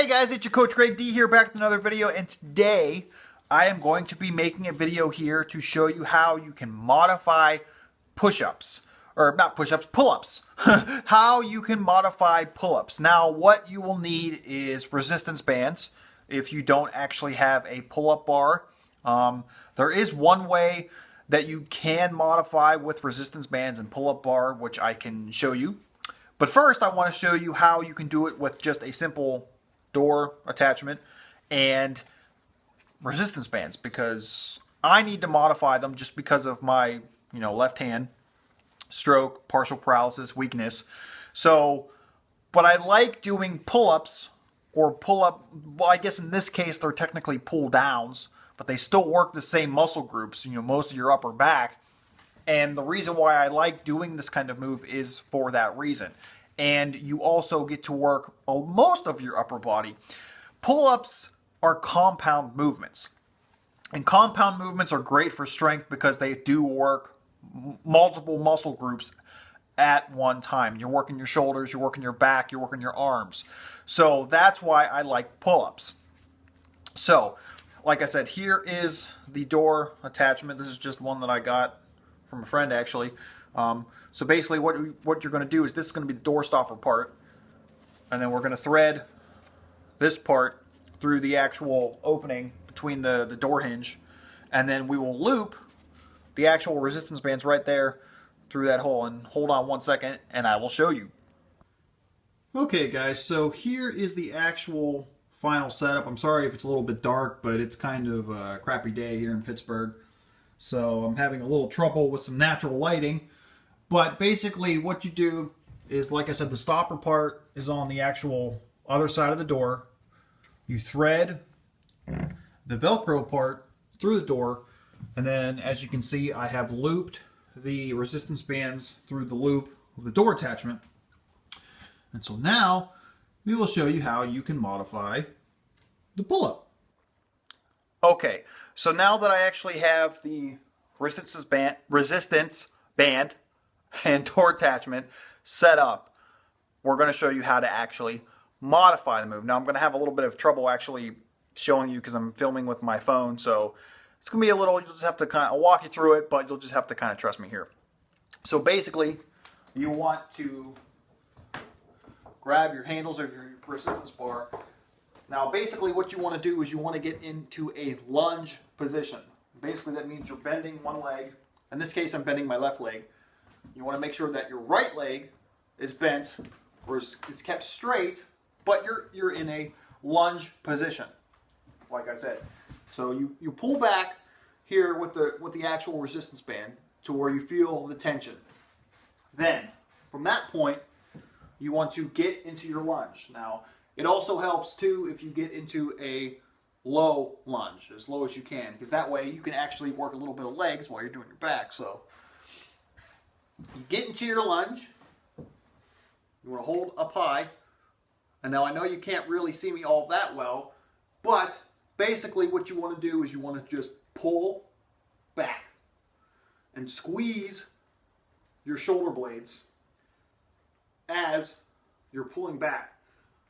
Hey guys, it's your Coach Greg D here, back with another video, and today I am going to be making a video here to show you how you can modify push-ups, or not push-ups, pull-ups. How you can modify pull-ups. Now what you will need is resistance bands if you don't actually have a pull-up bar. There is one way that you can modify with resistance bands and pull-up bar, which I can show you. But first I want to show you how you can do it with just a simple door attachment and resistance bands, because I need to modify them just because of my left hand, stroke, partial paralysis, weakness. So, but I like doing pull-ups or pull-up, well, I guess in this case they're technically pull-downs, but they still work the same muscle groups, most of your upper back. And the reason why I like doing this kind of move is for that reason. And you also get to work most of your upper body. Pull-ups are compound movements. And compound movements are great for strength because they do work multiple muscle groups at one time. You're working your shoulders, you're working your back, you're working your arms. So that's why I like pull-ups. So, like I said, here is the door attachment. This is just one that I got from a friend, actually. So basically what you're going to do is this is going to be the door stopper part, and then we're going to thread this part through the actual opening between the door hinge, and then we will loop the actual resistance bands right there through that hole. And hold on one second and I will show you. Okay guys, so here is the actual final setup. I'm sorry if it's a little bit dark, but it's kind of a crappy day here in Pittsburgh. So I'm having a little trouble with some natural lighting. But basically what you do is, like I said, the stopper part is on the actual other side of the door. You thread the Velcro part through the door. And then, as you can see, I have looped the resistance bands through the loop of the door attachment. And so now we will show you how you can modify the pull-up. Okay, so now that I actually have the resistance band and door attachment set up, we're going to show you how to actually modify the move. Now I'm going to have a little bit of trouble actually showing you because I'm filming with my phone, so it's going to be a little, you'll just have to kind of walk you through it, but you'll just have to kind of trust me here. So basically, you want to grab your handles of your resistance bar. Now basically what you want to do is you want to get into a lunge position. Basically that means you're bending one leg. In this case I'm bending my left leg. You want to make sure that your right leg is bent or is kept straight, but you're in a lunge position, like I said. So you pull back here with the actual resistance band to where you feel the tension. Then from that point you want to get into your lunge. Now it also helps too if you get into a low lunge, as low as you can, because that way you can actually work a little bit of legs while you're doing your back. So you get into your lunge, you want to hold up high, and now I know you can't really see me all that well, but basically what you want to do is you want to just pull back and squeeze your shoulder blades as you're pulling back.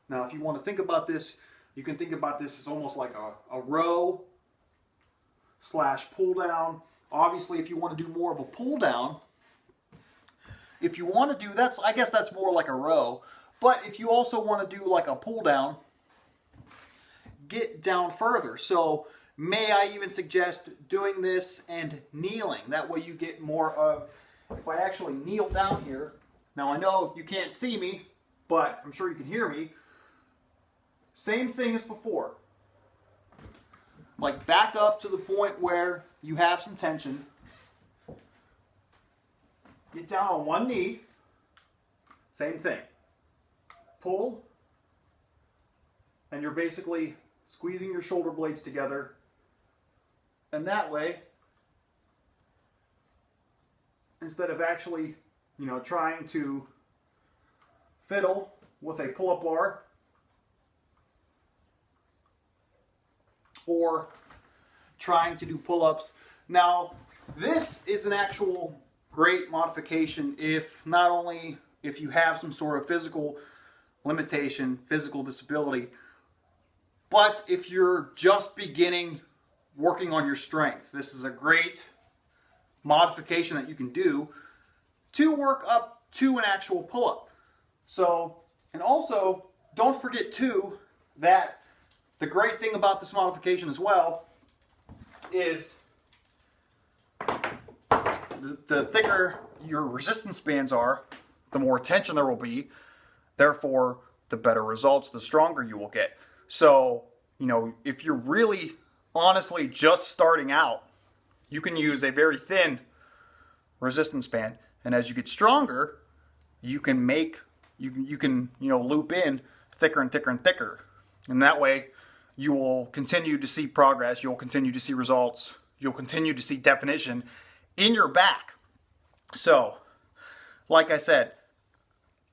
Now if you want to think about this, you can think about this as almost like a row slash pull down. Obviously if you want to do more of a pull down, if you want to do, I guess that's more like a row, but if you also want to do like a pull down, get down further. So may I even suggest doing this and kneeling. That way you get more of, if I actually kneel down here, now I know you can't see me, but I'm sure you can hear me. Same thing as before. Like back up to the point where you have some tension. Get down on one knee. Same thing. Pull. And you're basically squeezing your shoulder blades together. And that way, instead of actually, trying to fiddle with a pull-up bar, or trying to do pull-ups. Now, this is an actual great modification if not only if you have some sort of physical limitation, physical disability, But if you're just beginning working on your strength, this is a great modification that you can do to work up to an actual pull-up. So, and also, don't forget too that the great thing about this modification as well is the thicker your resistance bands are, the more tension there will be, therefore the better results, the stronger you will get. So, you know, if you're really honestly just starting out, you can use a very thin resistance band, and as you get stronger, you can loop in thicker and thicker and thicker, and that way you will continue to see progress, you'll continue to see results, you'll continue to see definition in your back. So, like I said,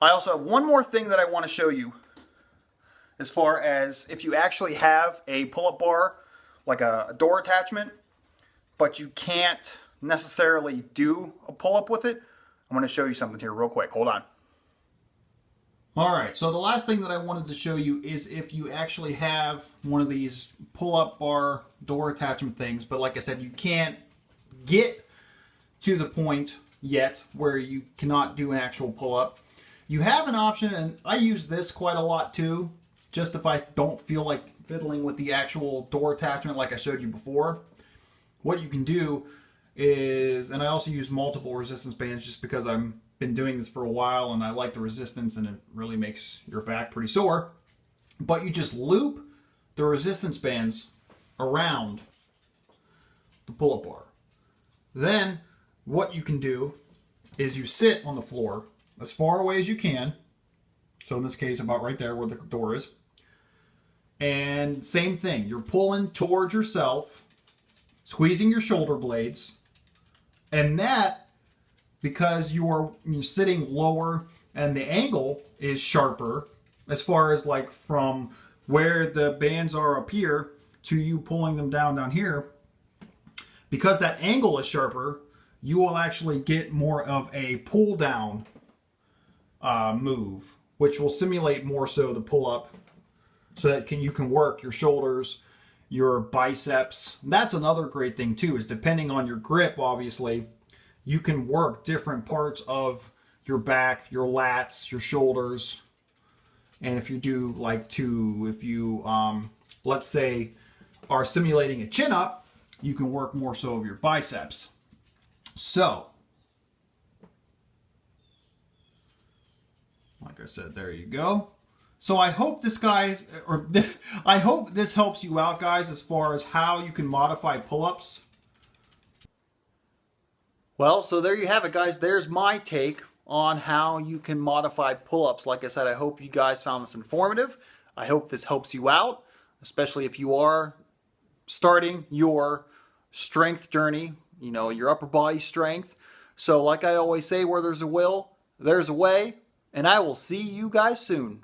I also have one more thing that I want to show you as far as if you actually have a pull-up bar, like a door attachment, but you can't necessarily do a pull-up with it. I'm going to show you something here real quick. Hold on. Alright, so the last thing that I wanted to show you is if you actually have one of these pull-up bar door attachment things, but like I said, you can't get to the point yet where you cannot do an actual pull-up. You have an option, and I use this quite a lot too, just if I don't feel like fiddling with the actual door attachment like I showed you before. What you can do is, and I also use multiple resistance bands just because I've been doing this for a while and I like the resistance and it really makes your back pretty sore. But you just loop the resistance bands around the pull-up bar. Then what you can do is you sit on the floor as far away as you can. So in this case, about right there where the door is. And same thing, you're pulling towards yourself, squeezing your shoulder blades, and that, because you're sitting lower and the angle is sharper, as far as like from where the bands are up here to you pulling them down here, because that angle is sharper, you will actually get more of a pull down move, which will simulate more so the pull up, so that you can work your shoulders, your biceps. That's another great thing too, is depending on your grip, obviously, you can work different parts of your back, your lats, your shoulders. And if you do let's say, are simulating a chin up, you can work more so of your biceps. So, like I said, there you go. So I hope I hope this helps you out, guys, as far as how you can modify pull-ups. Well, so there you have it, guys. There's my take on how you can modify pull-ups. Like I said, I hope you guys found this informative. I hope this helps you out, especially if you are starting your strength journey, you know, your upper body strength. So like I always say, where there's a will, there's a way, and I will see you guys soon.